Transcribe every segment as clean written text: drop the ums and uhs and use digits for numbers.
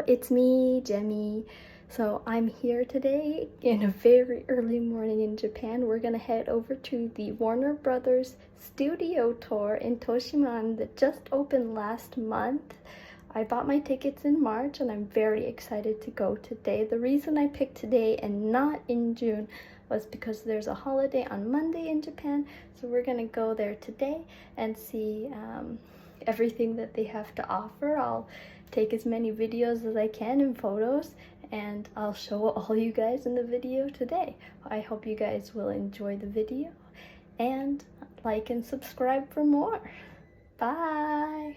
it's me, Jemmy. So I'm here today in a very early morning in Japan. We're gonna head over to the Warner Brothers studio tour in Toshiman that just opened last month. I bought my tickets in March and I'm very excited to go today. The reason I picked today and not in June was because there's a holiday on Monday in Japan. So we're gonna go there today and see everything that they have to offer. I'll take as many videos as I can and photos, and I'll show all you guys in the video today. I hope you guys will enjoy the video and like and subscribe for more. Bye!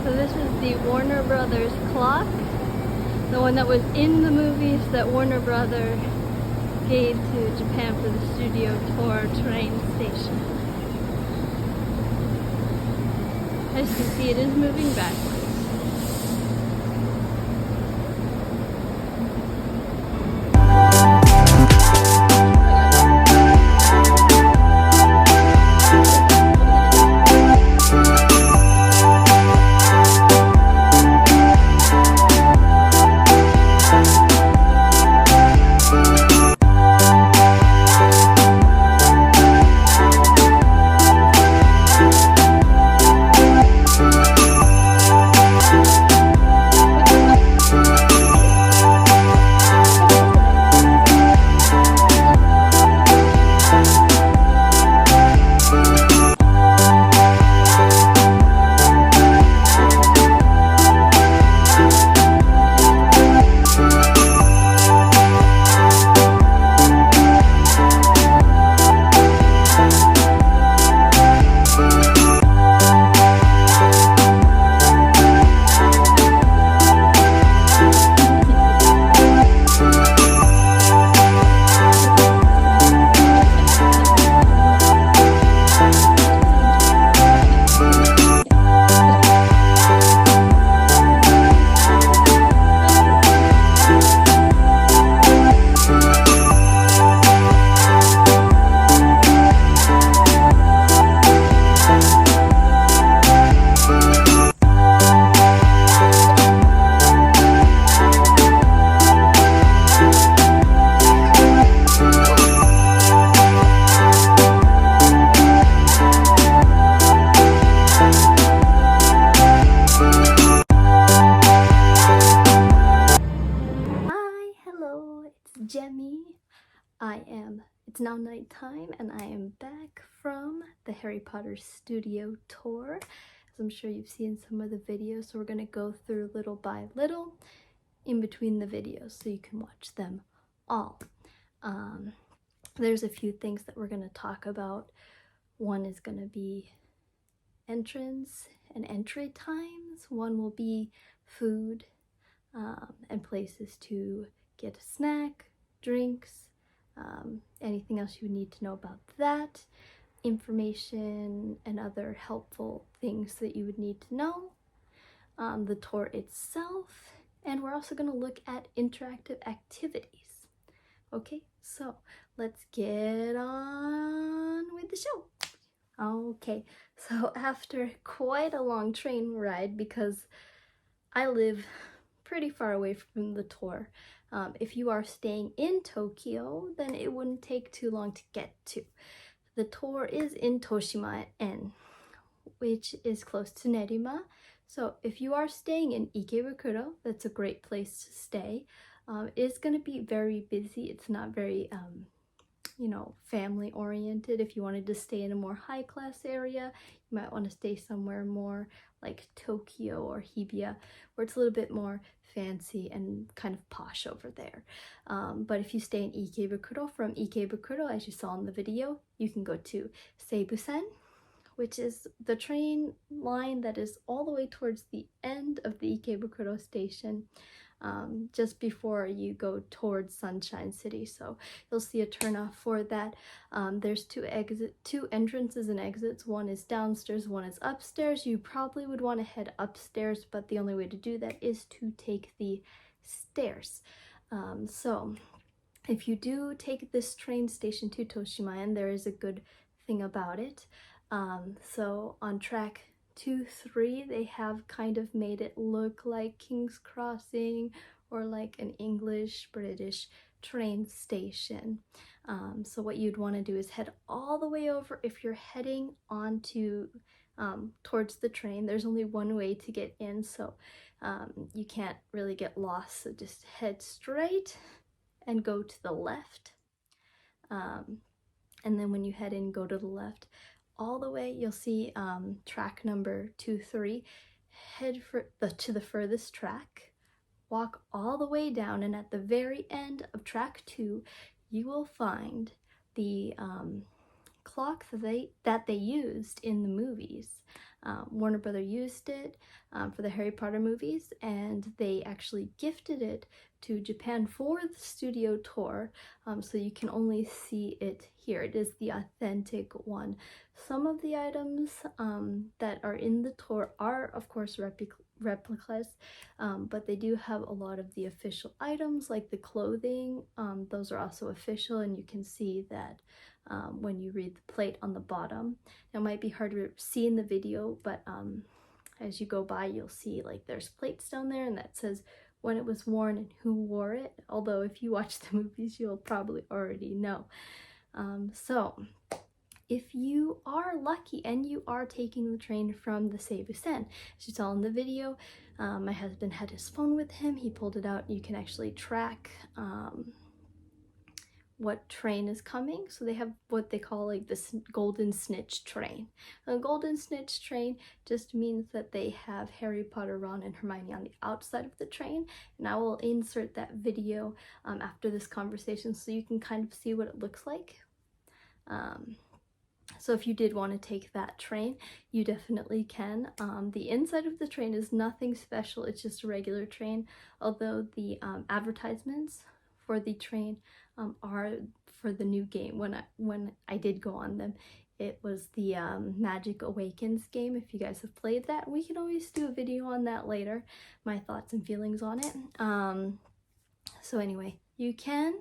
So this is the Warner Brothers clock, the one that was in the movies that Warner Brothers gave to Japan for the studio tour train station. As you can see, it is moving backwards. Jemmy. It's now nighttime and I am back from the Harry Potter studio tour. As I'm sure you've seen some of the videos, so we're going to go through little by little in between the videos so you can watch them all. There's a few things that we're going to talk about. One is going to be entrance and entry times. One will be food and places to get a snack, drinks, anything else you need to know about that, information and other helpful things that you would need to know, the tour itself, and we're also going to look at interactive activities. Okay, so let's get on with the show. Okay, so after quite a long train ride, because I live pretty far away from the tour, if you are staying in Tokyo, then it wouldn't take too long to get to. The tour is in Toshima-en, which is close to Nerima. So if you are staying in Ikebukuro, that's a great place to stay. It's going to be very busy. It's not very you know, family oriented. If you wanted to stay in a more high class area, you might want to stay somewhere more like Tokyo or Hibiya, where it's a little bit more fancy and kind of posh over there. But if you stay in Ikebukuro, from Ikebukuro, as you saw in the video, you can go to Seibusen, which is the train line that is all the way towards the end of the Ikebukuro station, just before you go towards Sunshine City. So you'll see a turnoff for that. There's two entrances and exits. One is downstairs, one is upstairs. You probably would want to head upstairs, but the only way to do that is to take the stairs. So if you do take this train station to Toshimaen, there is a good thing about it. So on track 2-3, they have kind of made it look like King's Crossing or like an English-British train station. So what you'd want to do is head all the way over. If you're heading onto towards the train, there's only one way to get in, so you can't really get lost. So just head straight and go to the left. And then when you head in, go to the left. All the way, you'll see track number 2-3. Head to the furthest track, walk all the way down, and at the very end of track 2, you will find the clock that they used in the movies. Warner Brothers used it for the Harry Potter movies, and they actually gifted it to Japan for the studio tour, so you can only see it here. It is the authentic one. Some of the items that are in the tour are, of course, replicas, but they do have a lot of the official items, like the clothing. Those are also official, and you can see that when you read the plate on the bottom. It might be hard to see in the video, but as you go by, you'll see like there's plates down there, and that says when it was worn and who wore it. Although if you watch the movies, you'll probably already know. So if you are lucky and you are taking the train from the Seibusen, as you saw in the video, my husband had his phone with him. He pulled it out. You can actually track what train is coming. So they have what they call like this golden snitch train. A golden snitch train just means that they have Harry Potter, Ron, and Hermione on the outside of the train, and I will insert that video after this conversation so you can kind of see what it looks like. So if you did want to take that train, you definitely can. The inside of the train is nothing special, it's just a regular train, although the advertisements for the train are for the new game. When I did go on them, it was the Magic Awakens game. If you guys have played that, we can always do a video on that later, my thoughts and feelings on it. So anyway, you can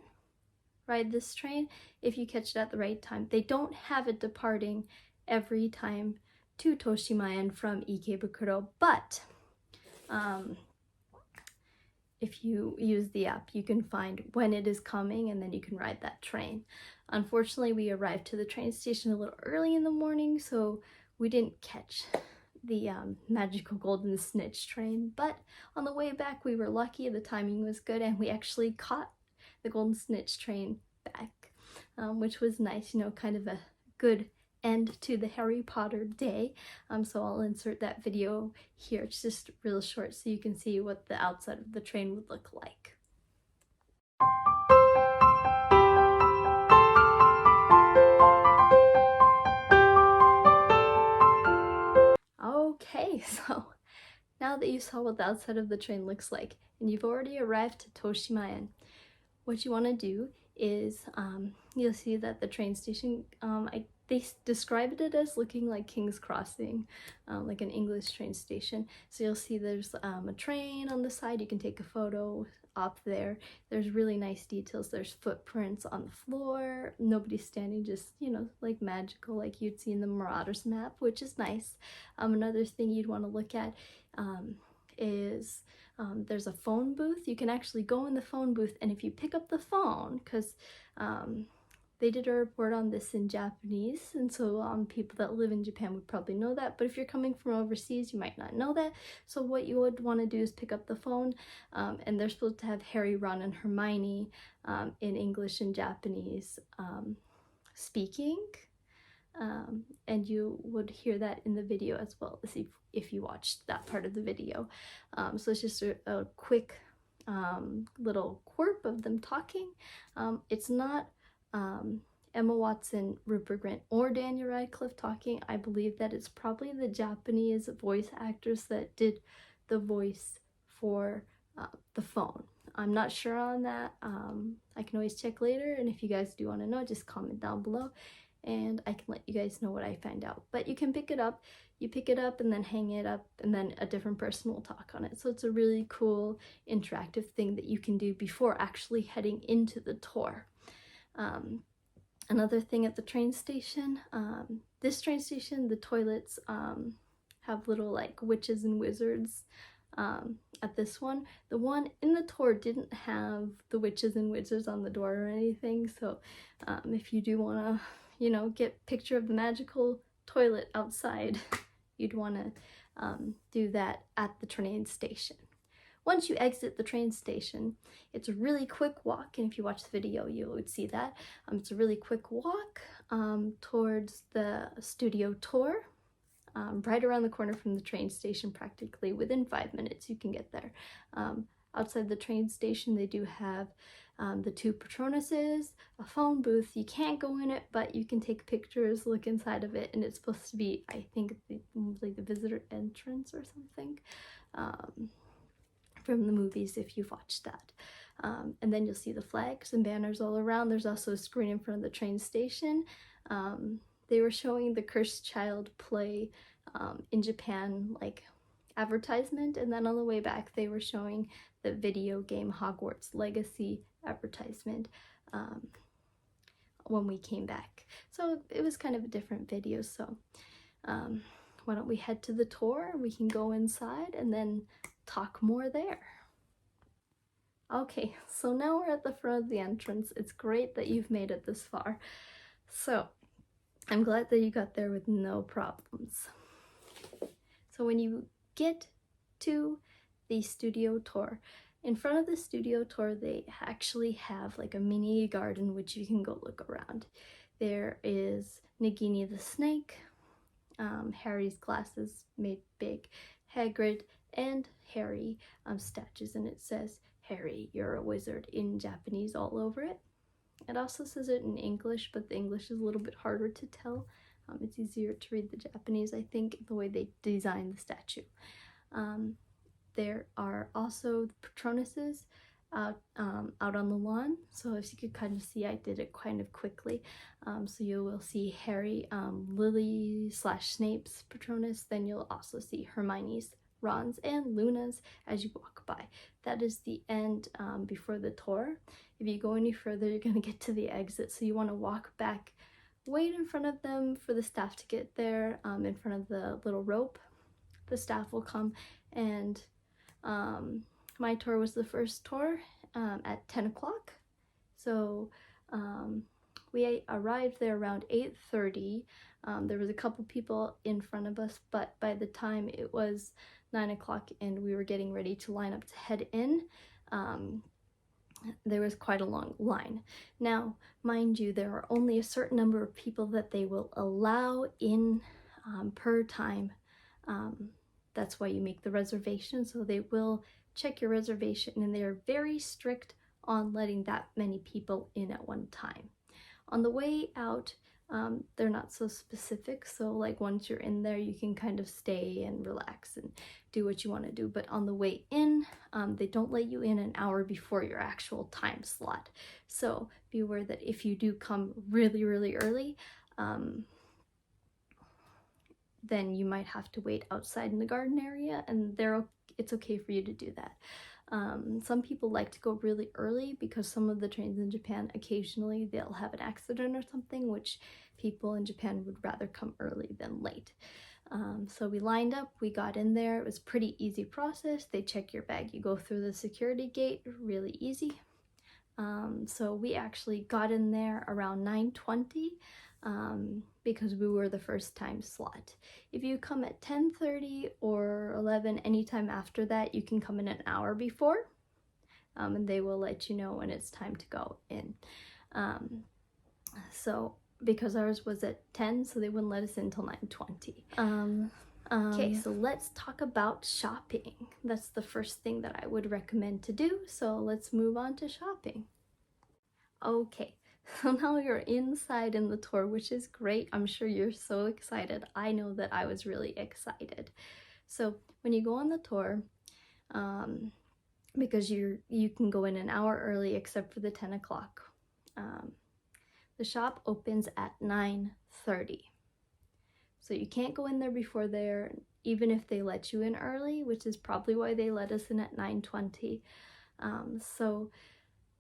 ride this train if you catch it at the right time. They don't have it departing every time to Toshimaen from Ikebukuro, but if you use the app, you can find when it is coming, and then you can ride that train. Unfortunately, we arrived to the train station a little early in the morning, so we didn't catch the magical golden snitch train, but on the way back we were lucky. The timing was good, and we actually caught the golden snitch train back, which was nice, you know, kind of a good end to the Harry Potter day. So I'll insert that video here. It's just real short so you can see what the outside of the train would look like. Okay, so now that you saw what the outside of the train looks like, and you've already arrived to Toshimaen, what you want to do is, you'll see that the train station, they described it as looking like King's Crossing, like an English train station. So you'll see there's a train on the side. You can take a photo up there. There's really nice details. There's footprints on the floor. Nobody's standing, just, you know, like magical, like you'd see in the Marauders map, which is nice. Another thing you'd want to look at is there's a phone booth. You can actually go in the phone booth, and if you pick up the phone, because they did a report on this in Japanese, and so people that live in Japan would probably know that, but if you're coming from overseas, you might not know that. So what you would want to do is pick up the phone, and they're supposed to have Harry, Ron, and Hermione in English and Japanese speaking, and you would hear that in the video as well if you watched that part of the video. So it's just a quick little quirk of them talking. It's not Emma Watson, Rupert Grint, or Daniel Radcliffe talking. I believe that it's probably the Japanese voice actors that did the voice for the phone. I'm not sure on that. I can always check later, and if you guys do want to know, just comment down below and I can let you guys know what I find out. But you can pick it up. You pick it up and then hang it up, and then a different person will talk on it. So it's a really cool interactive thing that you can do before actually heading into the tour. Another thing at the train station, this train station, the toilets have little like witches and wizards. At this one, the one in the tour didn't have the witches and wizards on the door or anything, so if you do want to, you know, get a picture of the magical toilet outside, you'd want to do that at the train station. Once you exit the train station, it's a really quick walk, and if you watch the video, you would see that. It's a really quick walk towards the studio tour. Right around the corner from the train station, practically within 5 minutes you can get there. Outside the train station, they do have the 2 Patronuses, a phone booth. You can't go in it, but you can take pictures, look inside of it, and it's supposed to be, I think, like the visitor entrance or something from the movies if you've watched that. And then you'll see the flags and banners all around. There's also a screen in front of the train station. They were showing the Cursed Child play in Japan, like advertisement, and then on the way back they were showing the video game Hogwarts Legacy advertisement when we came back. So it was kind of a different video, so why don't we head to the tour? We can go inside and then talk more there. Okay, so now we're at the front of the entrance. It's great that you've made it this far. So I'm glad that you got there with no problems. So when you get to the studio tour, in front of the studio tour, they actually have like a mini garden which you can go look around. There is Nagini the snake, Harry's glasses made big, Hagrid, and Harry statues, and it says, "Harry, you're a wizard" in Japanese all over it. It also says it in English, but the English is a little bit harder to tell. It's easier to read the Japanese, I think, the way they designed the statue. There are also the Patronuses out on the lawn. So as you could kind of see, I did it kind of quickly. So you will see Harry, Lily/Snape's Patronus. Then you'll also see Hermione's, Ron's, and Luna's as you walk by. That is the end before the tour. If you go any further, you're going to get to the exit, so you want to walk back, wait in front of them for the staff to get there, in front of the little rope. The staff will come, and my tour was the first tour at 10 o'clock. So we arrived there around 8:30. There was a couple people in front of us, but by the time it was 9 o'clock and we were getting ready to line up to head in, there was quite a long line. Now, mind you, there are only a certain number of people that they will allow in per time. That's why you make the reservation, so they will check your reservation, and they are very strict on letting that many people in at one time. On the way out, they're not so specific, so like once you're in there, you can kind of stay and relax and do what you want to do. But on the way in, they don't let you in an hour before your actual time slot. So be aware that if you do come really, really early, then you might have to wait outside in the garden area, and it's okay for you to do that. Some people like to go really early because some of the trains in Japan, occasionally they'll have an accident or something, which people in Japan would rather come early than late. So we lined up, we got in there. It was a pretty easy process. They check your bag, you go through the security gate, really easy. So we actually got in there around 9:20 because we were the first time slot. If you come at 10:30 or 11, anytime after that, you can come in an hour before, and they will let you know when it's time to go in. So because ours was at 10, so they wouldn't let us in until 9:20. Okay, so let's talk about shopping. That's the first thing that I would recommend to do. So let's move on to shopping. Okay, so now you're inside in the tour, which is great. I'm sure you're so excited. I know that I was really excited. So when you go on the tour, because you can go in an hour early except for the 10 o'clock. The shop opens at 9:30. So you can't go in there before there, even if they let you in early, which is probably why they let us in at 9:20. So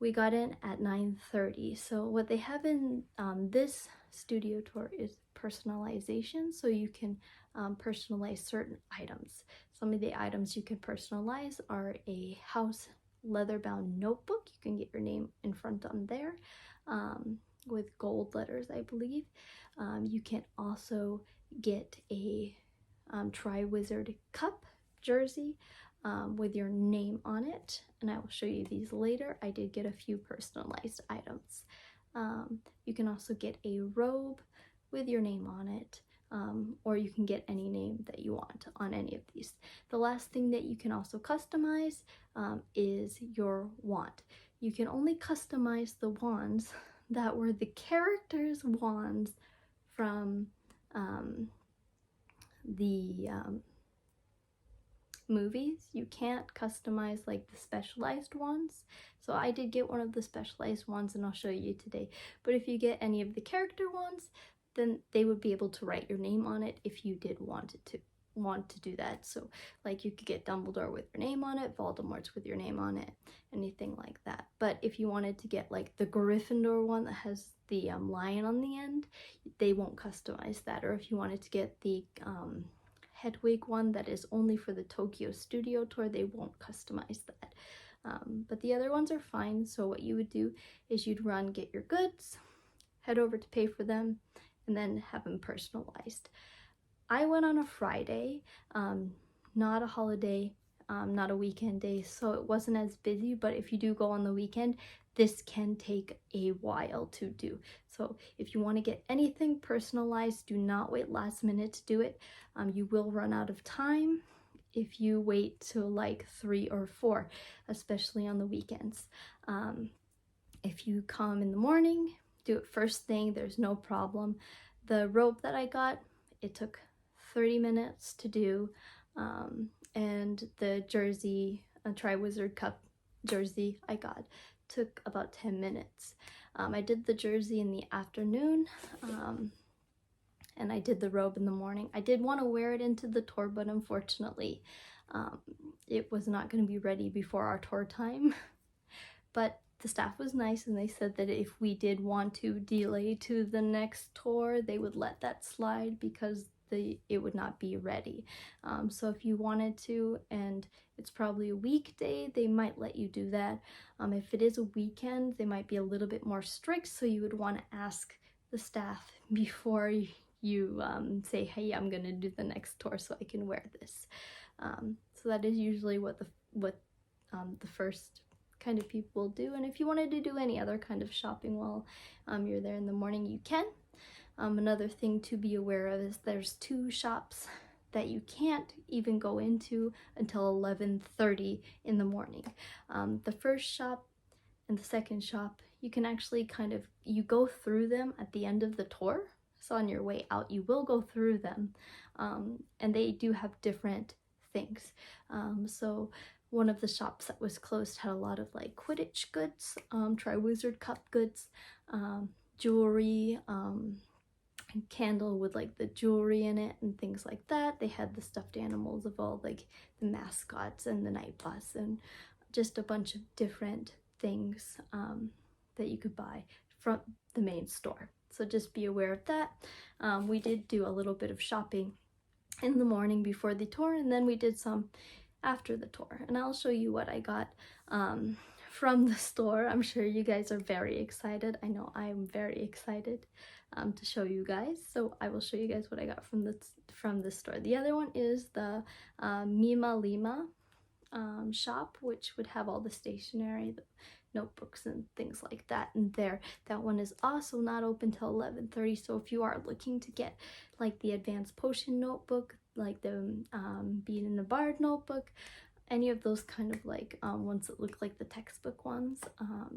we got in at 9:30. So what they have in this studio tour is personalization. So you can personalize certain items. Some of the items you can personalize are a house leather-bound notebook. You can get your name in front on there with gold letters, I believe. You can also get a Triwizard Cup jersey with your name on it, and I will show you these later. I did get a few personalized items. You can also get a robe with your name on it, or you can get any name that you want on any of these. The last thing that you can also customize is your wand. You can only customize the wands that were the characters' wands from the movies. You can't customize like the specialized ones. So I did get one of the specialized ones, and I'll show you today. But if you get any of the character ones, then they would be able to write your name on it if you did want to do that. So like you could get Dumbledore with your name on it, Voldemort's with your name on it, anything like that. But if you wanted to get like the Gryffindor one that has the lion on the end, they won't customize that. Or if you wanted to get the Hedwig one that is only for the Tokyo Studio Tour, they won't customize that. But the other ones are fine. So what you would do is you'd run, get your goods, head over to pay for them, and then have them personalized. I went on a Friday, not a holiday, not a weekend day, so it wasn't as busy. But if you do go on the weekend, this can take a while to do. So if you want to get anything personalized, do not wait last minute to do it. You will run out of time if you wait till like 3 or 4, especially on the weekends. If you come in the morning, do it first thing, there's no problem. The robe that I got, it took 30 minutes to do, and the jersey, a Triwizard Cup jersey I got, took about 10 minutes. I did the jersey in the afternoon, and I did the robe in the morning. I did want to wear it into the tour, but unfortunately, it was not going to be ready before our tour time. But the staff was nice, and they said that if we did want to delay to the next tour, they would let that slide because it would not be ready. So if you wanted to, and it's probably a weekday, they might let you do that. If it is a weekend, they might be a little bit more strict, so you would want to ask the staff before you say, hey, I'm gonna do the next tour so I can wear this. So that is usually what the first kind of people do. And if you wanted to do any other kind of shopping while you're there in the morning, you can. Another thing to be aware of is there's 2 shops that you can't even go into until 11:30 in the morning. The first shop and the second shop, you can actually you go through them at the end of the tour. So on your way out, you will go through them, and they do have different things. So one of the shops that was closed had a lot of like Quidditch goods, Triwizard Cup goods, jewelry, candle with like the jewelry in it and things like that. They had the stuffed animals of all like the mascots and the night bus and just a bunch of different things that you could buy from the main store. So just be aware of that. We did do a little bit of shopping in the morning before the tour, and then we did some after the tour, and I'll show you what I got from the store. I'm sure you guys are very excited. I know I am very excited to show you guys. So I will show you guys what I got from the store. The other one is the Mima Lima shop, which would have all the stationery, the notebooks and things like that in there. That one is also not open till 11:30. So if you are looking to get like the advanced potion notebook, like the Bean in the Bard notebook, any of those kind of like ones that look like the textbook ones,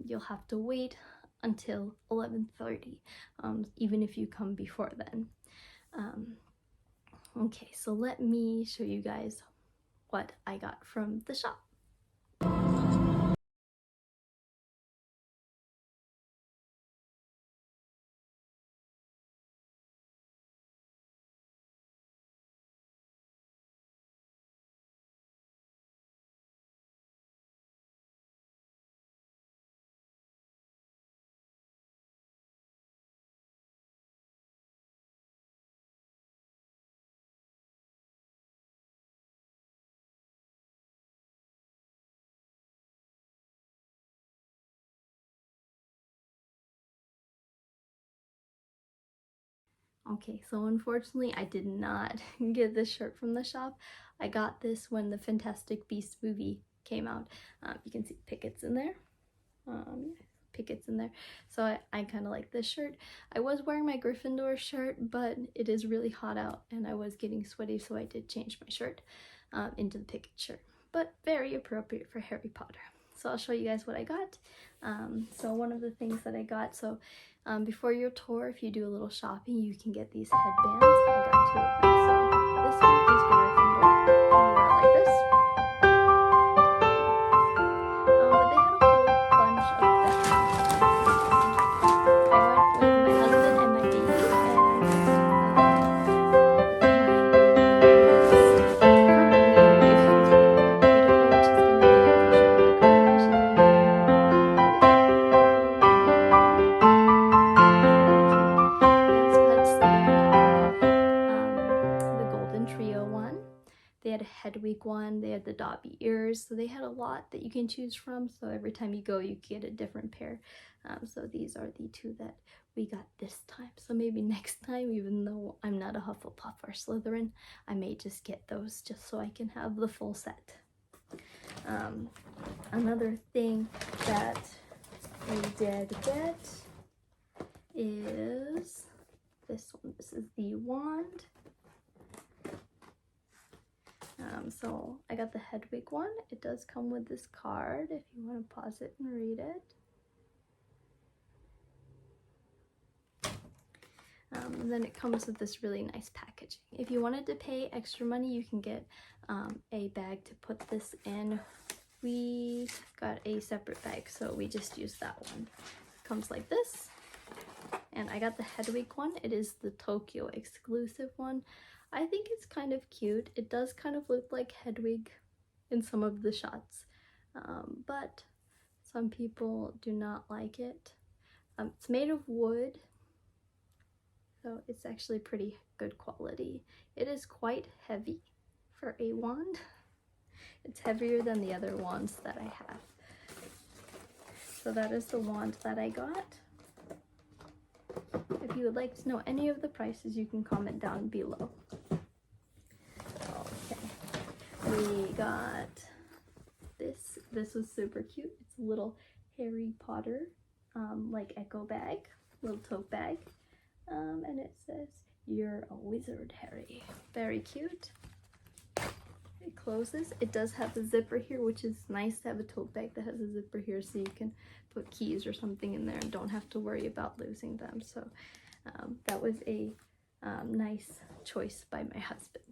you'll have to wait until 11:30, even if you come before then. Okay, so let me show you guys what I got from the shop. Okay, so unfortunately I did not get this shirt from the shop. I got this when the Fantastic Beasts movie came out. You can see Pickett's in there. Pickett's in there. So I kind of like this shirt. I was wearing my Gryffindor shirt, but it is really hot out and I was getting sweaty, so I did change my shirt into the Pickett shirt. But very appropriate for Harry Potter. So I'll show you guys what I got. So one of the things that I got, so before your tour, if you do a little shopping, you can get these headbands. I got 2 of them. So this one is Gryffindor. You wear it like this. But they had a whole bunch of them. I went with my husband and my baby, They had a Hedwig one, they had the Dobby ears, so they had a lot that you can choose from. So every time you go, you get a different pair. So these are the 2 that we got this time. So maybe next time, even though I'm not a Hufflepuff or Slytherin, I may just get those just so I can have the full set. Another thing that we did get is this one. This is the wand. So I got the Hedwig one. It does come with this card if you want to pause it and read it. And then it comes with this really nice packaging. If you wanted to pay extra money, you can get a bag to put this in. We got a separate bag, so we just used that one. It comes like this. And I got the Hedwig one. It is the Tokyo exclusive one. I think it's kind of cute. It does kind of look like Hedwig in some of the shots, but some people do not like it. It's made of wood, so it's actually pretty good quality. It is quite heavy for a wand. It's heavier than the other wands that I have. So that is the wand that I got. If you would like to know any of the prices, you can comment down below. Okay, we got this. This was super cute. It's a little Harry Potter like echo bag, little tote bag, and it says, "You're a wizard, Harry." Very cute. It closes. It does have a zipper here, which is nice to have a tote bag that has a zipper here so you can put keys or something in there and don't have to worry about losing them. So that was a nice choice by my husband.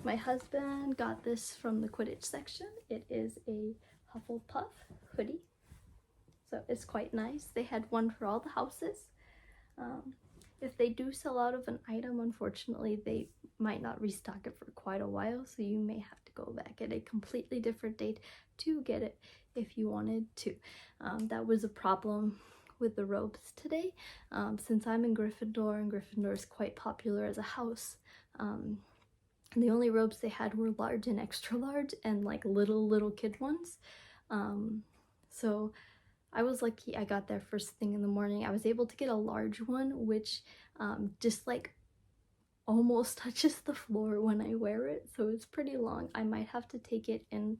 My husband got this from the Quidditch section. It is a Hufflepuff hoodie. So it's quite nice. They had one for all the houses. If they do sell out of an item, unfortunately, they might not restock it for quite a while, so you may have to go back at a completely different date to get it if you wanted to. That was a problem with the robes today. Since I'm in Gryffindor, and Gryffindor is quite popular as a house, The only robes they had were large and extra large and like little kid ones. So I was lucky I got there first thing in the morning. I was able to get a large one, which just like almost touches the floor when I wear it, so it's pretty long. I might have to take it and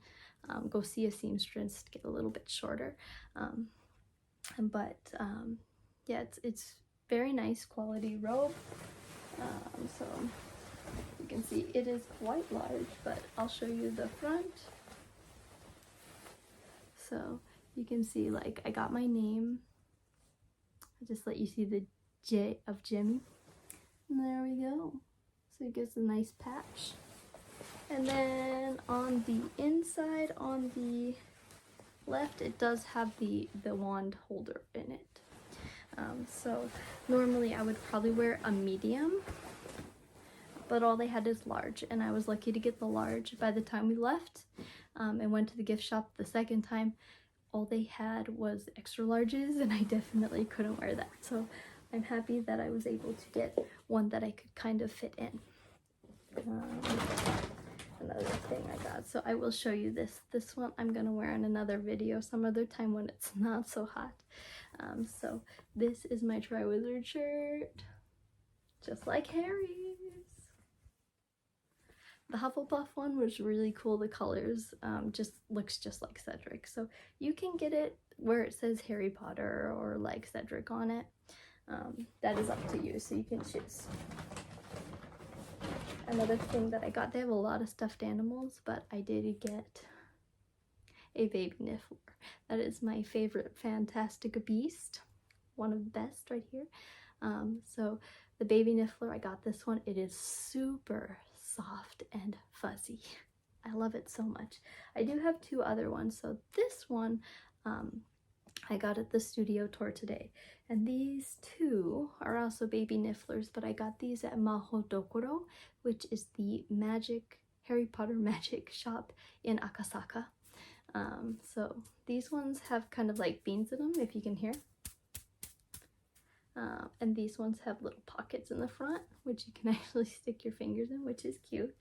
go see a seamstress to get a little bit shorter. But yeah, it's very nice quality robe. So you can see it is quite large, but I'll show you the front. So you can see, like, I got my name. I just let you see the J of Jimmy. And there we go. So it gives a nice patch. And then on the inside, on the left, it does have the wand holder in it. So normally I would probably wear a medium, but all they had is large, and I was lucky to get the large. By the time we left and went to the gift shop the second time, all they had was extra larges, and I definitely couldn't wear that. So I'm happy that I was able to get one that I could kind of fit in. Another thing I got, so I will show you this one I'm gonna wear in another video some other time when it's not so hot. So this is my Triwizard shirt, just like Harry's. The Hufflepuff one was really cool. The colors just looks just like Cedric, so you can get it where it says Harry Potter or like Cedric on it. That is up to you, so you can choose. Another thing that I got, they have a lot of stuffed animals, but I did get a baby Niffler. That is my favorite Fantastic Beast, one of the best right here. So the baby Niffler, I got this one. It is super soft and fuzzy. I love it so much. I do have two other ones. So this one I got at the studio tour today, and these two are also baby Nifflers, but I got these at Mahodokoro, which is the Harry Potter magic shop in Akasaka. So these ones have kind of like beans in them, if you can hear. And these ones have little pockets in the front, which you can actually stick your fingers in, which is cute.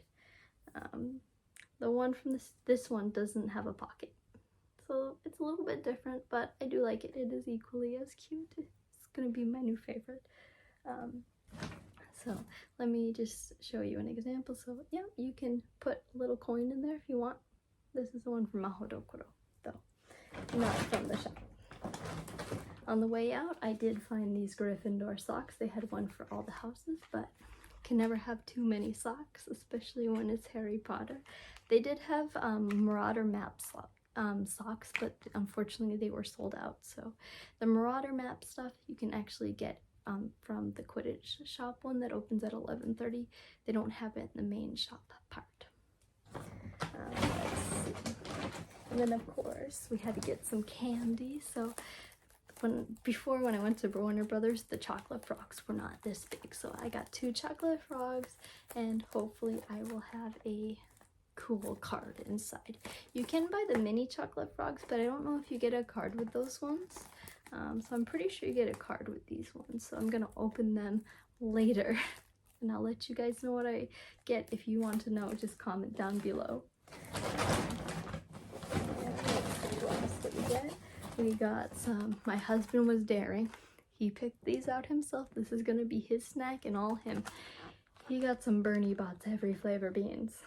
The one from this one doesn't have a pocket, so it's a little bit different, but I do like it. It is equally as cute. It's gonna be my new favorite. So let me just show you an example. So yeah, you can put a little coin in there if you want. This is the one from Mahodokoro, though, not from the shop. On the way out, I did find these Gryffindor socks. They had one for all the houses, but can never have too many socks, especially when it's Harry Potter. They did have Marauder map socks, but unfortunately they were sold out. So the Marauder map stuff you can actually get from the Quidditch shop one that opens at 11:30. They don't have it in the main shop part. Let's see. And then of course we had to get some candy. So before when I went to Warner Brothers, the chocolate frogs were not this big, so I got 2 chocolate frogs, and hopefully I will have a cool card inside. You can buy the mini chocolate frogs, but I don't know if you get a card with those ones. So I'm pretty sure you get a card with these ones, so I'm gonna open them later and I'll let you guys know what I get. If you want to know, just comment down below. We got some, my husband was daring. He picked these out himself. This is gonna be his snack and all him. He got some Bernie Bott's every flavor beans.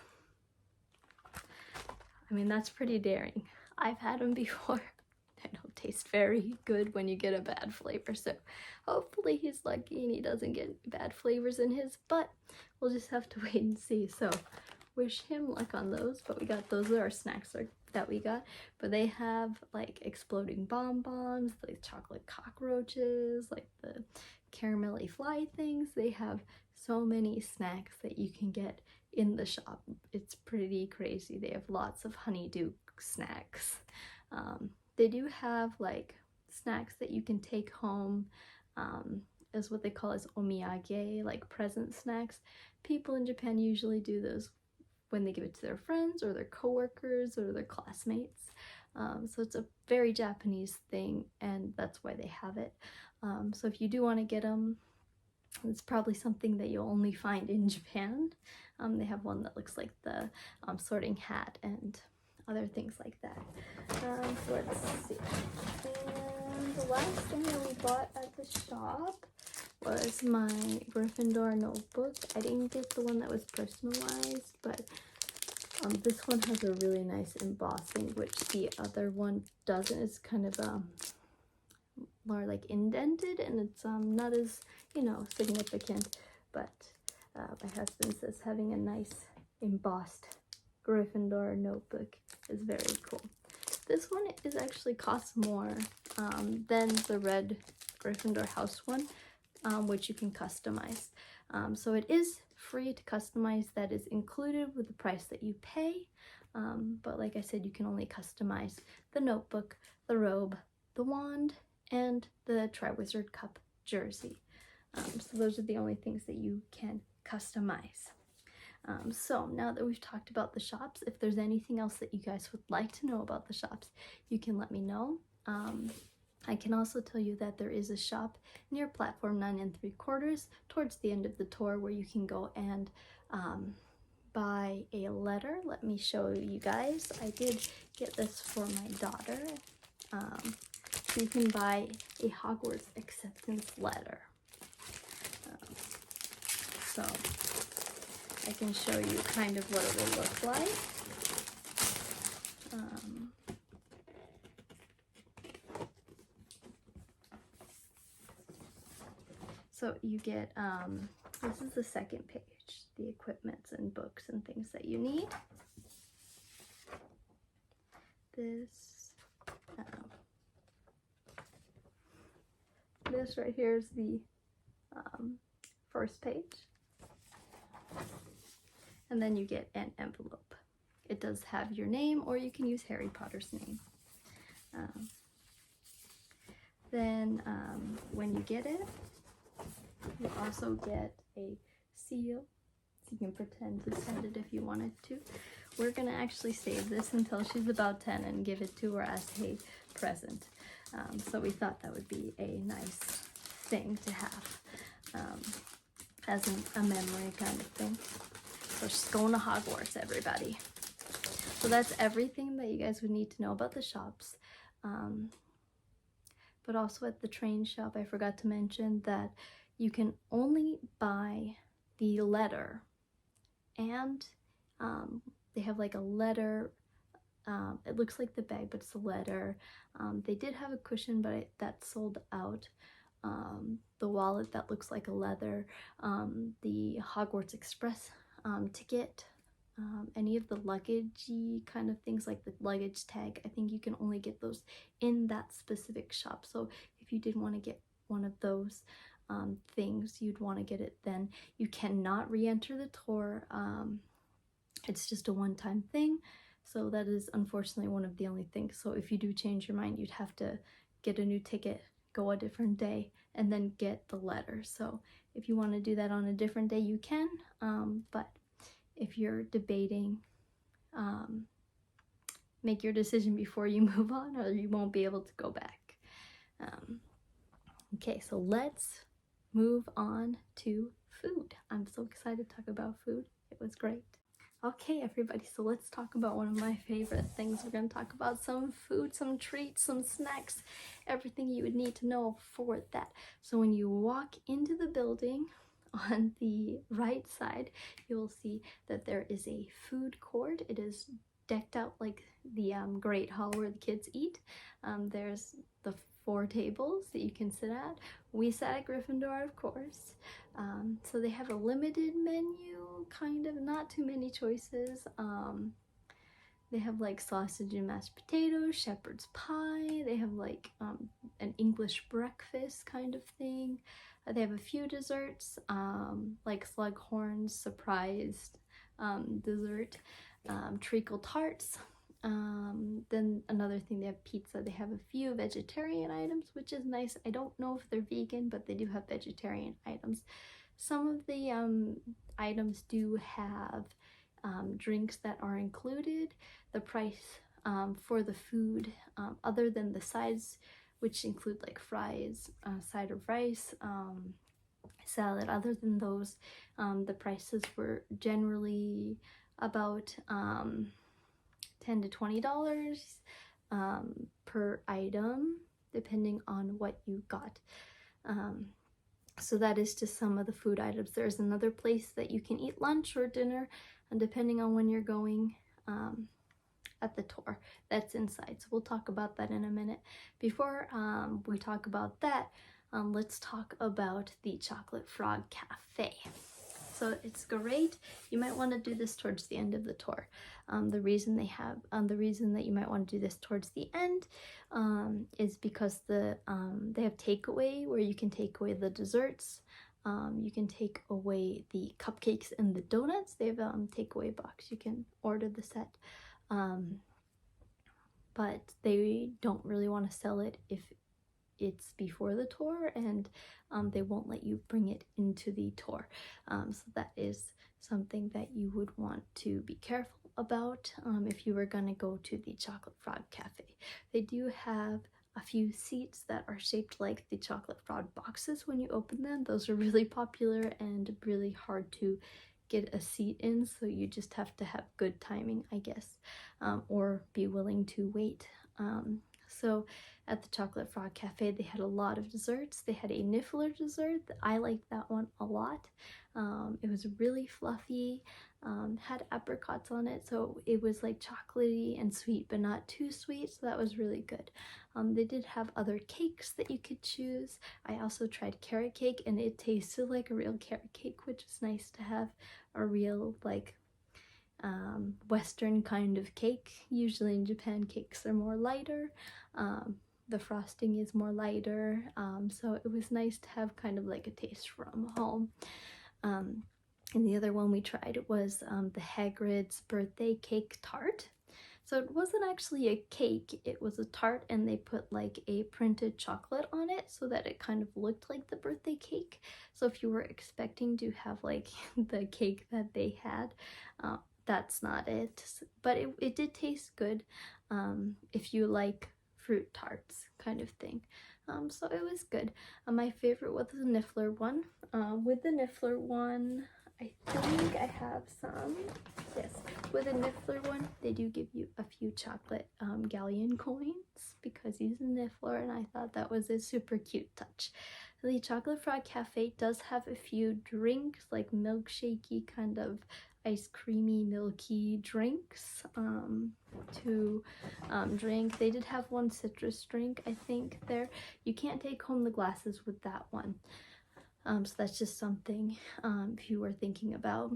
I mean, that's pretty daring. I've had them before. They don't taste very good when you get a bad flavor, so hopefully he's lucky and he doesn't get bad flavors in his, but we'll just have to wait and see. So wish him luck on those. But we got, those are our snacks that we got, but they have like exploding bonbons, like chocolate cockroaches, like the caramelly fly things. They have so many snacks that you can get in the shop. It's pretty crazy. They have lots of honeydew snacks. They do have like snacks that you can take home as what they call as omiyage, like present snacks. People in Japan usually do those when they give it to their friends or their coworkers or their classmates. So it's a very Japanese thing, and that's why they have it. So if you do want to get them, It's probably something that you'll only find in Japan. They have one that looks like the Sorting Hat and other things like that. So let's see. And the last thing that we bought at the shop was my Gryffindor notebook. I didn't get the one that was personalized, but this one has a really nice embossing, which the other one doesn't. It's kind of more like indented, and it's not as, you know, significant, but my husband says having a nice embossed Gryffindor notebook is very cool. This one is actually costs more than the red Gryffindor house one, which you can customize. So it is free to customize. That is included with the price that you pay. But like I said, you can only customize the notebook, the robe, the wand, and the Triwizard Cup jersey. So those are the only things that you can customize. So now that we've talked about the shops, if there's anything else that you guys would like to know about the shops, you can let me know. I can also tell you that there is a shop near platform 9 3/4 towards the end of the tour where you can go and buy a letter. Let me show you guys. I did get this for my daughter. So you can buy a Hogwarts acceptance letter. So I can show you kind of what it will look like. So you get, this is the second page, the equipments and books and things that you need. This right here is the first page. And then you get an envelope. It does have your name, or you can use Harry Potter's name. Then when you get it, you also get a seal. So you can pretend to send it if you wanted to. We're gonna actually save this until she's about 10 and give it to her as a present. So we thought that would be a nice thing to have as a memory kind of thing. So she's going to Hogwarts, everybody. So that's everything that you guys would need to know about the shops. But also at the train shop, I forgot to mention that you can only buy the letter, and they have like a letter. It looks like the bag, but it's a letter. They did have a cushion, but that sold out. The wallet that looks like a leather, the Hogwarts Express ticket, any of the luggagey kind of things like the luggage tag. I think you can only get those in that specific shop. So if you did want to get one of those things, you'd want to get it then. You cannot re-enter the tour. It's just a one-time thing. So that is unfortunately one of the only things. So if you do change your mind, you'd have to get a new ticket, go a different day, and then get the letter. So if you want to do that on a different day, you can. But if you're debating, make your decision before you move on, or you won't be able to go back. Okay, so let's move on to food. I'm so excited to talk about food. It was great. Okay, everybody, so let's talk about one of my favorite things. We're going to talk about some food, some treats, some snacks, everything you would need to know for that. So when you walk into the building, on the right side, you will see that there is a food court. It is decked out like the Great Hall where the kids eat. There's the 4 tables that you can sit at. We sat at Gryffindor, of course. So they have a limited menu, kind of, not too many choices. They have like sausage and mashed potatoes, shepherd's pie. They have like an English breakfast kind of thing. They have a few desserts, like Slughorn's surprised dessert, treacle tarts. Then another thing, they have pizza. They have a few vegetarian items, which is nice. I don't know if they're vegan, but they do have vegetarian items. Some of the items do have drinks that are included. The price for the food, other than the sides, which include like fries, side of rice, salad. Other than those, the prices were generally about $10 to $20 per item, depending on what you got. So that is just some of the food items. There's another place that you can eat lunch or dinner, and depending on when you're going, at the tour that's inside. So we'll talk about that in a minute. Before we talk about that, let's talk about the Chocolate Frog Cafe. So it's great. You might want to do this towards the end of the tour. The reason that you might want to do this towards the end is because they have takeaway where you can take away the desserts. You can take away the cupcakes and the donuts. They have a takeaway box. You can order the set. But they don't really want to sell it if it's before the tour, and they won't let you bring it into the tour. So that is something that you would want to be careful about if you were going to go to the Chocolate Frog Cafe. They do have a few seats that are shaped like the Chocolate Frog boxes when you open them. Those are really popular and really hard to get a seat in, so you just have to have good timing, I guess, or be willing to wait. So at the Chocolate Frog Cafe, they had a lot of desserts. They had a Niffler dessert. I liked that one a lot. It was really fluffy, had apricots on it, so it was like chocolatey and sweet, but not too sweet, so that was really good. They did have other cakes that you could choose. I also tried carrot cake, and it tasted like a real carrot cake, which is nice to have a real, like, Western kind of cake. Usually in Japan, cakes are more lighter. The frosting is more lighter, so it was nice to have kind of like a taste from home. And the other one we tried was the Hagrid's birthday cake tart. So it wasn't actually a cake, it was a tart, and they put like a printed chocolate on it so that it kind of looked like the birthday cake. So if you were expecting to have like the cake that they had, that's not it. But it did taste good if you like fruit tarts kind of thing. So it was good. My favorite was the Niffler one. With the Niffler one, I think I have some. Yes, with the Niffler one, they do give you a few chocolate galleon coins because he's a Niffler, and I thought that was a super cute touch. The Chocolate Frog Cafe does have a few drinks, like milkshakey kind of ice creamy milky drinks to drink. They did have one citrus drink, I think, there. You can't take home the glasses with that one. So that's just something if you were thinking about.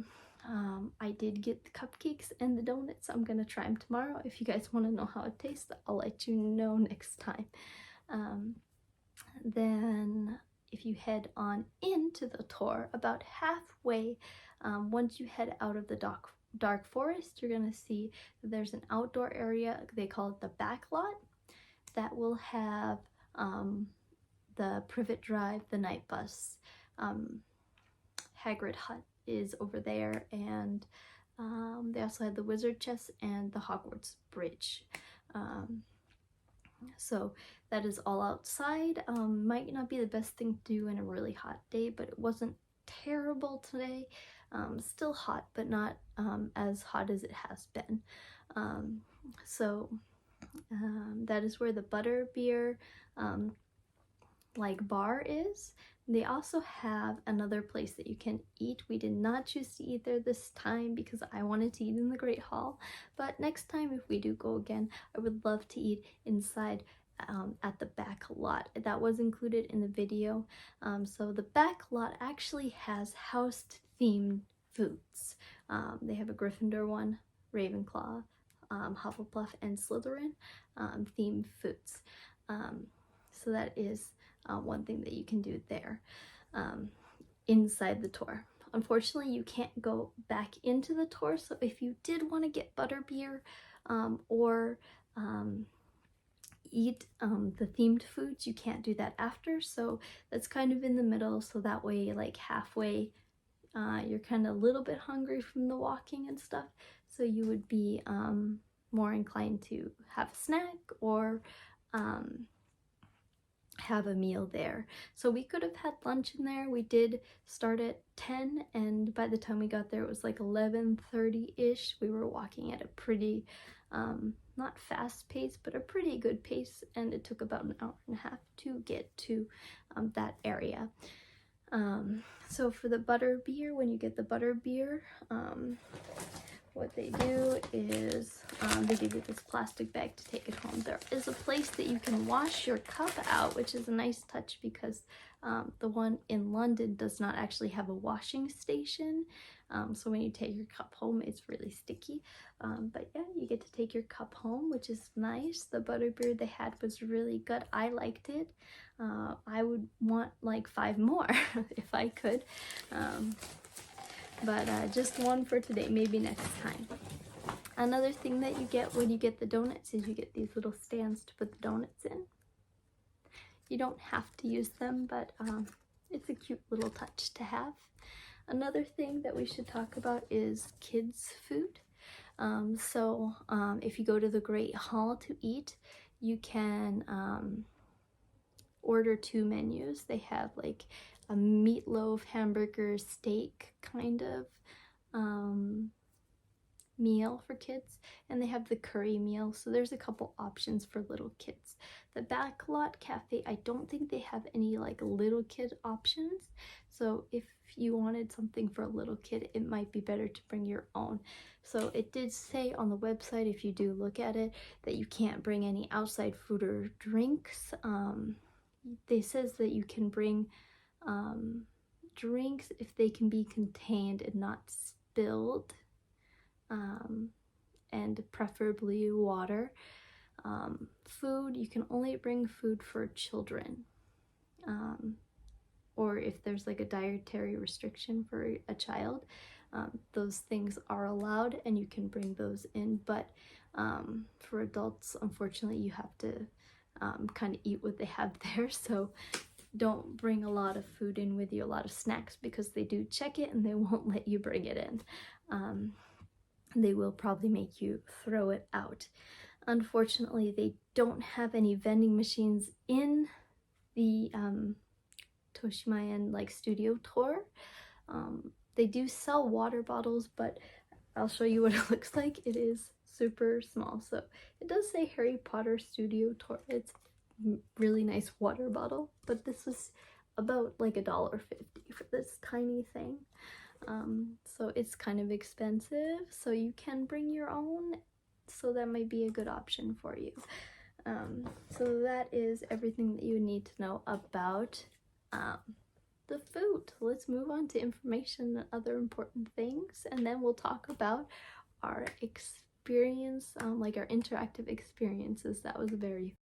I did get the cupcakes and the donuts. I'm gonna try them tomorrow. If you guys want to know how it tastes, I'll let you know next time. Then if you head on into the tour, about halfway, once you head out of the dark forest, you're gonna see that there's an outdoor area. They call it the back lot, that will have the Privet Drive, the night bus. Hagrid Hut is over there, and they also had the Wizard Chest and the Hogwarts Bridge. So that is all outside. Might not be the best thing to do in a really hot day, but it wasn't terrible today. Still hot, but not as hot as it has been. So that is where the Butterbeer like bar is. They also have another place that you can eat. We did not choose to eat there this time because I wanted to eat in the Great Hall, but next time if we do go again, I would love to eat inside at the back lot. That was included in the video. So the back lot actually has house themed foods. They have a Gryffindor one, Ravenclaw, Hufflepuff, and Slytherin themed foods. So that is one thing that you can do there inside the tour. Unfortunately, you can't go back into the tour, so if you did want to get butterbeer or eat the themed foods, you can't do that after, so that's kind of in the middle, so that way like halfway you're kind of a little bit hungry from the walking and stuff, so you would be more inclined to have a snack or have a meal there. So we could have had lunch in there. We did start at 10, and by the time we got there it was like 11:30-ish. We were walking at a pretty not fast pace, but a pretty good pace, and it took about an hour and a half to get to that area. So for the butter beer, when you get the butter beer, what they do is they give you this plastic bag to take it home. There is a place that you can wash your cup out, which is a nice touch because the one in London does not actually have a washing station. So when you take your cup home, it's really sticky. But yeah, you get to take your cup home, which is nice. The butterbeer they had was really good. I liked it. I would want like 5 more if I could. But just one for today, maybe next time. Another thing that you get when you get the donuts is you get these little stands to put the donuts in. You don't have to use them, but it's a cute little touch to have. Another thing that we should talk about is kids' food. If you go to the Great Hall to eat, you can order 2 menus. They have like a meatloaf, hamburger, steak kind of meal for kids, and they have the curry meal, so there's a couple options for little kids. The Backlot Cafe, I don't think they have any like little kid options, so if you wanted something for a little kid, it might be better to bring your own. So it did say on the website, if you do look at it, that you can't bring any outside food or drinks. They says that you can bring drinks if they can be contained and not spilled, and preferably water. Food, you can only bring food for children, or if there's like a dietary restriction for a child, those things are allowed and you can bring those in. But for adults, unfortunately, you have to kind of eat what they have there, so don't bring a lot of food in with you, a lot of snacks, because they do check it and they won't let you bring it in. They will probably make you throw it out. Unfortunately, they don't have any vending machines in the Toshimaen like studio tour. They do sell water bottles, but I'll show you what it looks like. It is super small. So it does say Harry Potter Studio Tour. It's a really nice water bottle, but this was about like $1.50 for this tiny thing. So it's kind of expensive, so you can bring your own, so that might be a good option for you. So that is everything that you need to know about the food. Let's move on to information and other important things, and then we'll talk about our experience, like our interactive experiences. That was very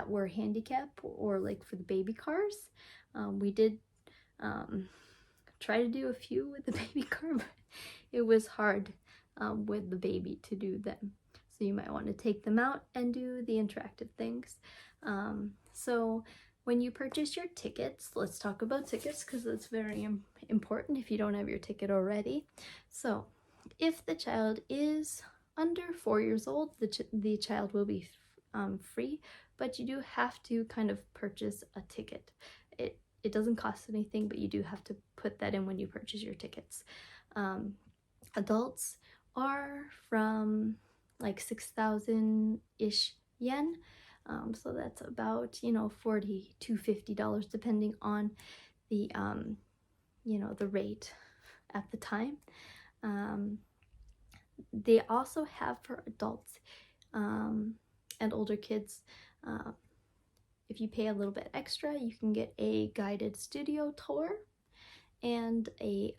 that were handicap or like for the baby cars. We did try to do a few with the baby car, but it was hard with the baby to do them. So you might want to take them out and do the interactive things. So when you purchase your tickets, let's talk about tickets because that's very important if you don't have your ticket already. So if the child is under 4 years old, the child will be free, but you do have to kind of purchase a ticket. It doesn't cost anything, but you do have to put that in when you purchase your tickets. Adults are from like 6,000-ish yen. So that's about, $40 to $50 depending on the, the rate at the time. They also have for adults and older kids, if you pay a little bit extra, you can get a guided studio tour and a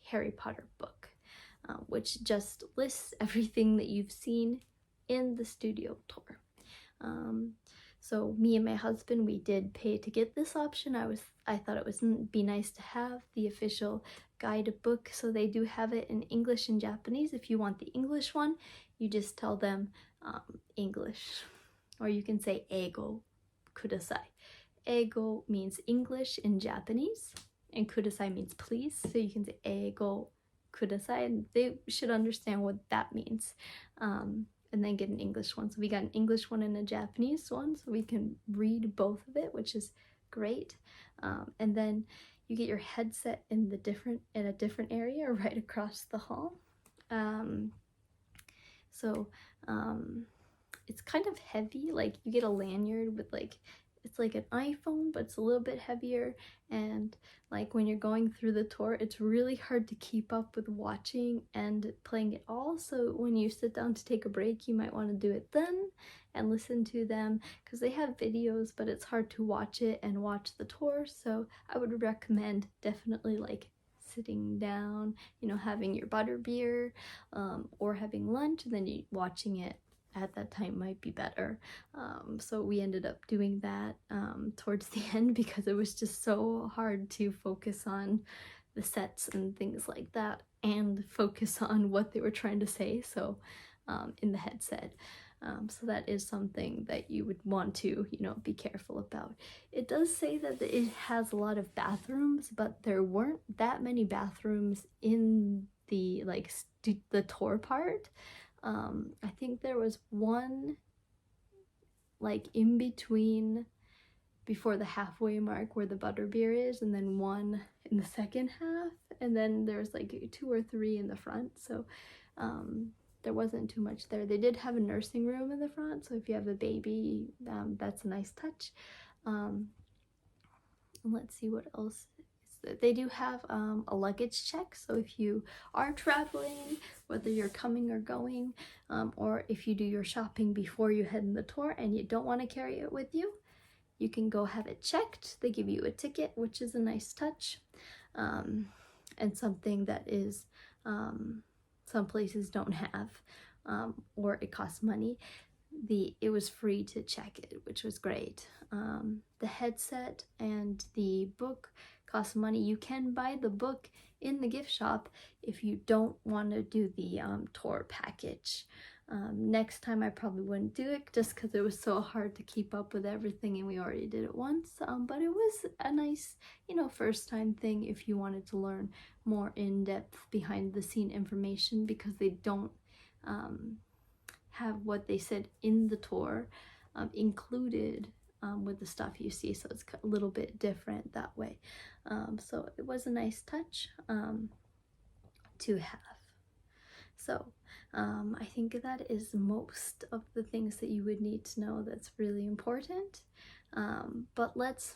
Harry Potter book, which just lists everything that you've seen in the studio tour. So me and my husband, we did pay to get this option. I thought it would be nice to have the official guided book. So they do have it in English and Japanese. If you want the English one, you just tell them English, or you can say eigo kudasai. Eigo means English in Japanese, and kudasai means please. So you can say eigo kudasai, and they should understand what that means. And then get an English one. So we got an English one and a Japanese one, so we can read both of it, which is great. And then you get your headset in a different area right across the hall. It's kind of heavy. Like you get a lanyard with it's like an iPhone, but it's a little bit heavier, and like when you're going through the tour, it's really hard to keep up with watching and playing it all. So when you sit down to take a break, you might want to do it then and listen to them, because they have videos, but it's hard to watch it and watch the tour. So I would recommend definitely like sitting down, having your butterbeer, or having lunch, and then watching it at that time might be better. So we ended up doing that towards the end, because it was just so hard to focus on the sets and things like that and focus on what they were trying to say in the headset. So that is something that you would want to be careful about. It does say that it has a lot of bathrooms, but there weren't that many bathrooms in the the tour part. I think there was one in between before the halfway mark where the butterbeer is, and then one in the second half, and then there's 2 or 3 in the front. So there wasn't too much there. They did have a nursing room in the front, so if you have a baby, that's a nice touch. And let's see what else. They do have a luggage check, so if you are traveling, whether you're coming or going, or if you do your shopping before you head in the tour and you don't want to carry it with you, you can go have it checked. They give you a ticket, which is a nice touch, and something that is some places don't have, or it costs money. It was free to check it, which was great. The headset and the book cost money. You can buy the book in the gift shop if you don't want to do the tour package. Next time I probably wouldn't do it, just because it was so hard to keep up with everything, and we already did it once. But it was a nice, first time thing if you wanted to learn more in-depth behind the scene information, because they don't have what they said in the tour included with the stuff you see, so it's a little bit different that way. So it was a nice touch to have. So I think that is most of the things that you would need to know that's really important. But let's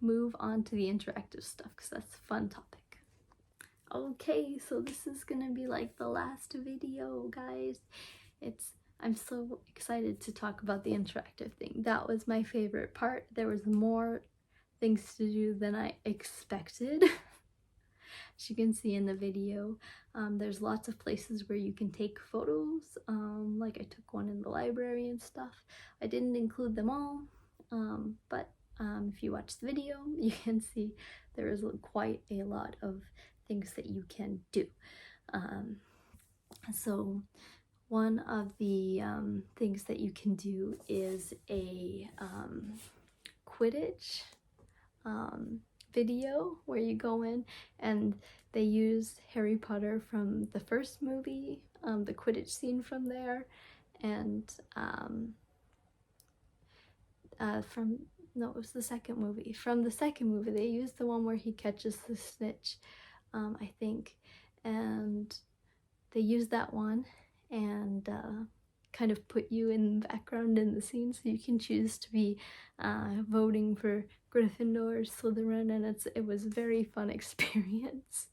move on to the interactive stuff, because that's a fun topic. Okay, so this is gonna be the last video, guys. I'm so excited to talk about the interactive thing. That was my favorite part. There was more things to do than I expected. As you can see in the video, there's lots of places where you can take photos, like I took one in the library and stuff. I didn't include them all, but if you watch the video, you can see there is quite a lot of things that you can do. So one of the things that you can do is a Quidditch video where you go in and they use Harry Potter from the first movie, the Quidditch scene from there, and it was the second movie. From the second movie, they used the one where he catches the snitch, I think, and they used that one and kind of put you in the background in the scene, so you can choose to be voting for Gryffindor or Slytherin, and it was a very fun experience.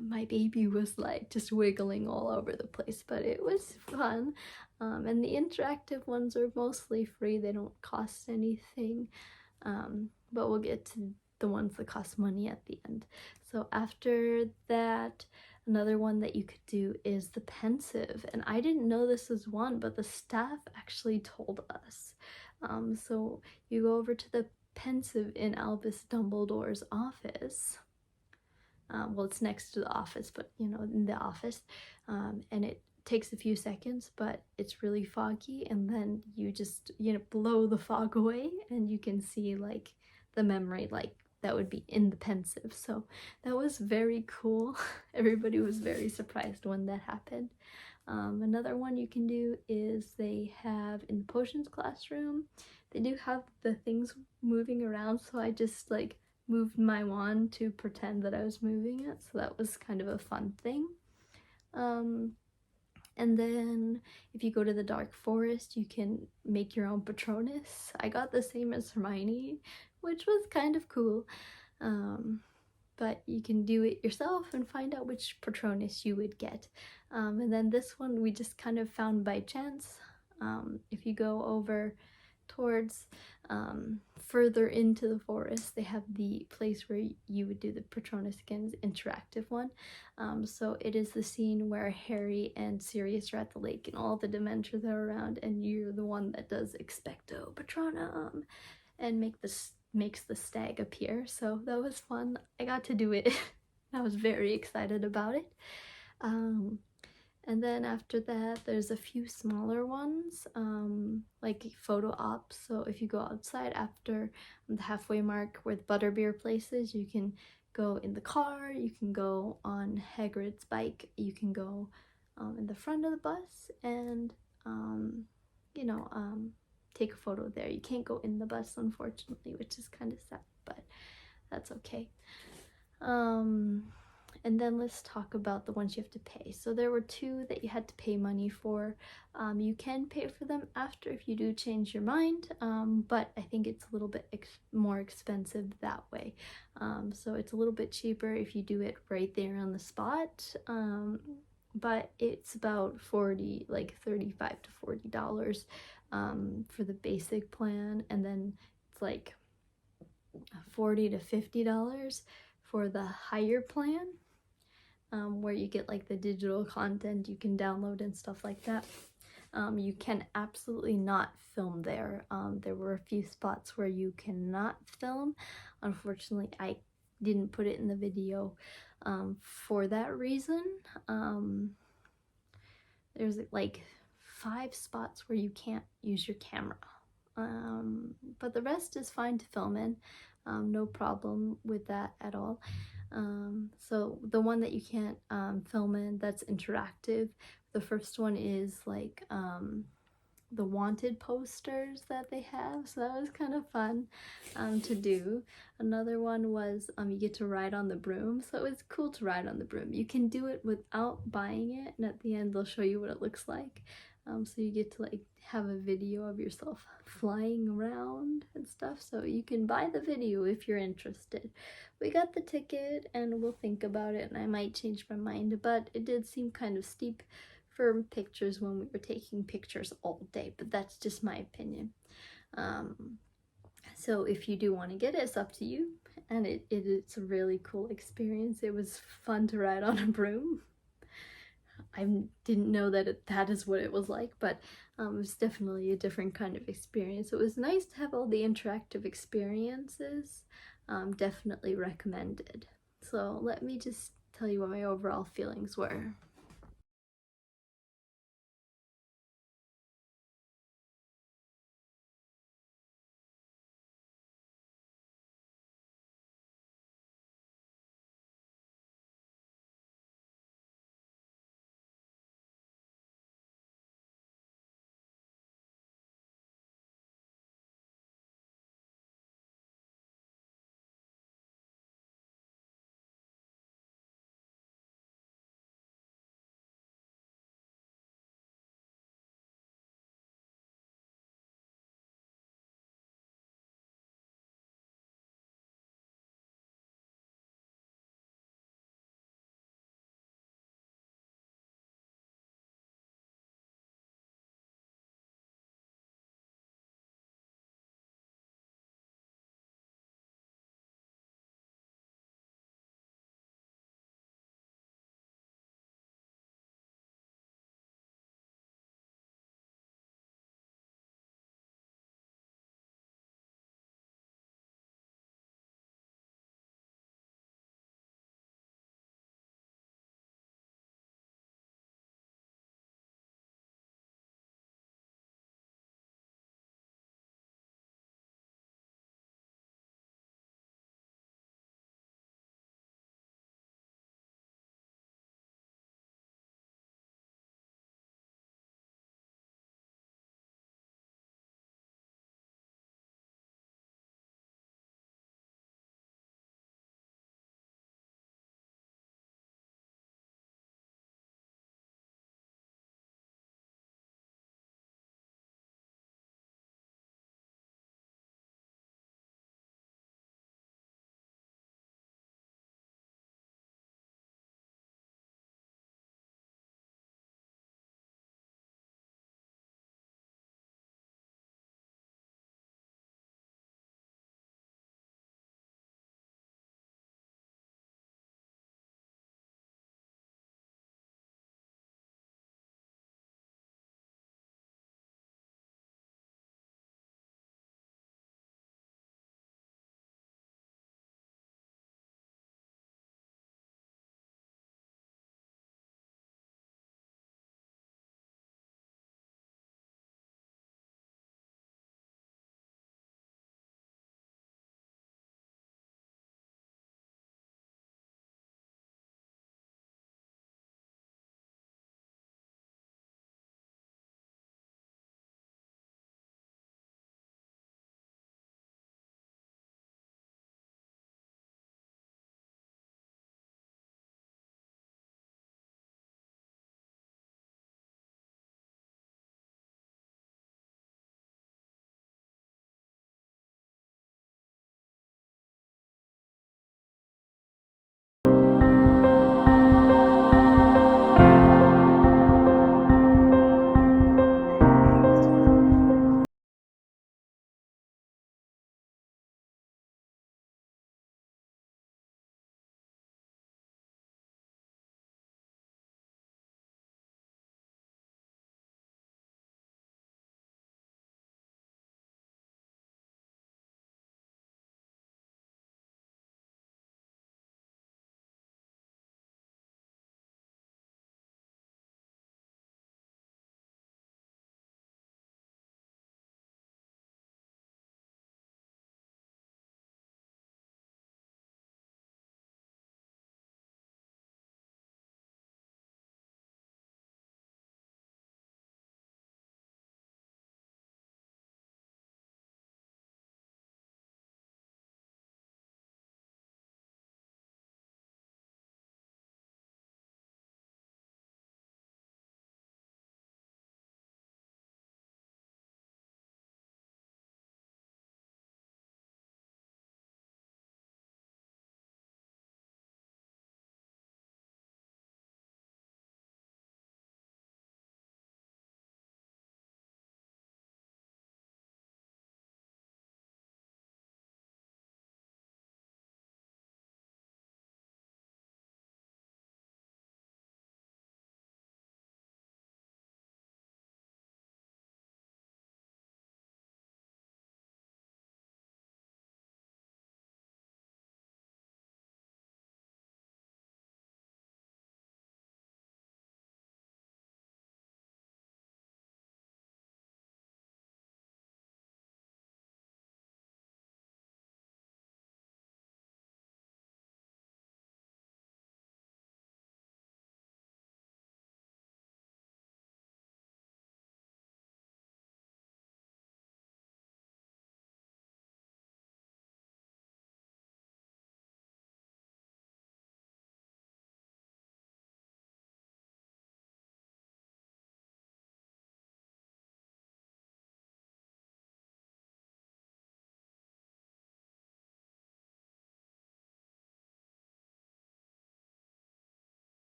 My baby was like just wiggling all over the place, but it was fun. And the interactive ones are mostly free, they don't cost anything, but we'll get to the ones that cost money at the end. So after that, another one that you could do is the Pensieve, and I didn't know this was one, but the staff actually told us. So you go over to the Pensieve in Albus Dumbledore's office. Well, it's next to the office, but you know, in the office, and it takes a few seconds, but it's really foggy, and then you just, you know, blow the fog away and you can see like the memory, like that would be in the Pensieve. So that was very cool. Everybody was very surprised when that happened. Another one you can do is they have in the potions classroom, they do have the things moving around, so I just like moved my wand to pretend that I was moving it, so that was kind of a fun thing. And then if you go to the Dark Forest, you can make your own Patronus. I got the same as Hermione, which was kind of cool. But you can do it yourself and find out which Patronus you would get. And then this one we just kind of found by chance. If you go over towards further into the forest, they have the place where you would do the Patronus again, the interactive one. So it is the scene where Harry and Sirius are at the lake and all the Dementors are around, and you're the one that does Expecto Patronum and makes the stag appear. So that was fun. I got to do it. I was very excited about it. And then after that, there's a few smaller ones, like photo ops. So if you go outside after the halfway mark where the butterbeer place is, you can go in the car, you can go on Hagrid's bike, you can go in the front of the bus, and you know, take a photo there. You can't go in the bus, unfortunately, which is kind of sad, but that's okay. And then let's talk about the ones you have to pay. So there were two that you had to pay money for. You can pay for them after if you do change your mind, but I think it's a little bit more expensive that way. So it's a little bit cheaper if you do it right there on the spot, but it's about $35 to $40 for the basic plan, and then it's like $40 to $50 for the higher plan, where you get like the digital content you can download and stuff like that. You can absolutely not film there. There were a few spots where you cannot film. Unfortunately, I didn't put it in the video for that reason. There's like 5 spots where you can't use your camera, but the rest is fine to film in. No problem with that at all. So the one that you can't film in that's interactive, the first one is like the wanted posters that they have, so that was kind of fun to do. Another one was you get to ride on the broom, so it's cool to ride on the broom. You can do it without buying it, and at the end they'll show you what it looks like. So you get to like have a video of yourself flying around and stuff, so you can buy the video if you're interested. We got the ticket and we'll think about it, and I might change my mind, but it did seem kind of steep for pictures when we were taking pictures all day, but that's just my opinion. So if you do want to get it, it's up to you. And it's a really cool experience. It was fun to ride on a broom. I didn't know that that is what it was like, but it was definitely a different kind of experience. It was nice to have all the interactive experiences. Definitely recommended. So let me just tell you what my overall feelings were.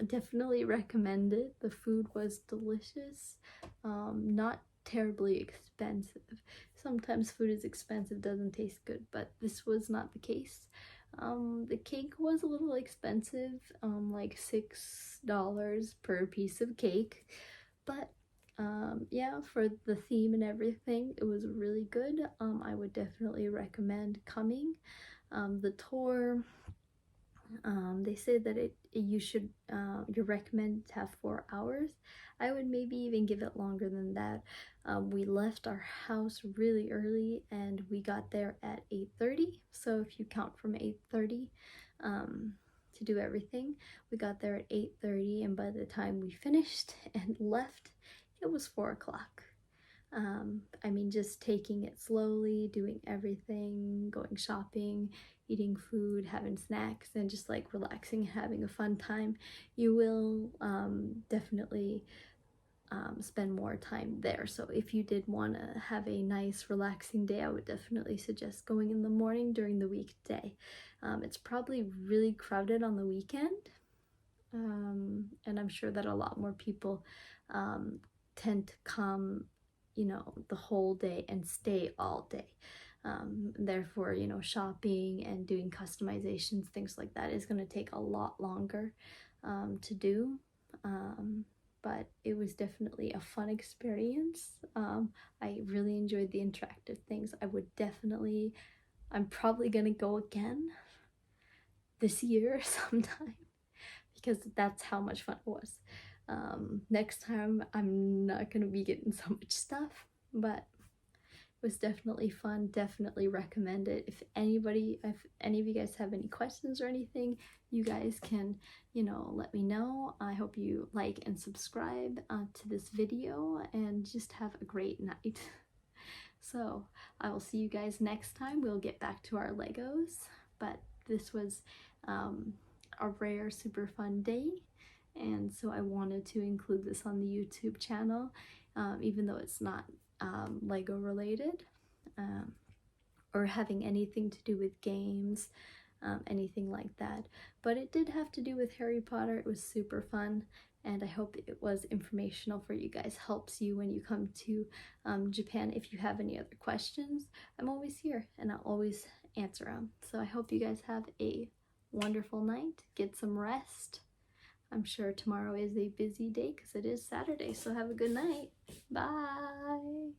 definitely recommend it. The food was delicious, not terribly expensive. Sometimes food is expensive, doesn't taste good, but this was not the case. The cake was a little expensive, like $6 per piece of cake, but yeah, for the theme and everything, it was really good. I would definitely recommend coming. The tour, they say that you recommend to have 4 hours. I would maybe even give it longer than that. We left our house really early and we got there at 8:30. So if you count from 8:30 to do everything, we got there at 8:30, and by the time we finished and left, it was 4 o'clock. I mean, just taking it slowly, doing everything, going shopping, eating food, having snacks, and just like relaxing, having a fun time. You will definitely spend more time there. So if you did want to have a nice relaxing day, I would definitely suggest going in the morning during the weekday. It's probably really crowded on the weekend, and I'm sure that a lot more people tend to come, you know, the whole day and stay all day. Therefore, you know, shopping and doing customizations, things like that, is going to take a lot longer to do. But it was definitely a fun experience. I really enjoyed the interactive things. I'm probably gonna go again this year sometime, because that's how much fun it was. Next time I'm not gonna be getting so much stuff, but it was definitely fun. Definitely recommend it. If any of you guys have any questions or anything, you guys can, you know, let me know. I hope you like and subscribe to this video, and just have a great night. So I will see you guys next time. We'll get back to our Legos, but this was a rare, super fun day, and so I wanted to include this on the YouTube channel, even though it's not Lego related, or having anything to do with games, anything like that. But it did have to do with Harry Potter. It was super fun, and I hope it was informational for you guys, helps you when you come to Japan. If you have any other questions, I'm always here and I'll always answer them. So I hope you guys have a wonderful night. Get some rest. I'm sure tomorrow is a busy day because it is Saturday, so have a good night. Bye.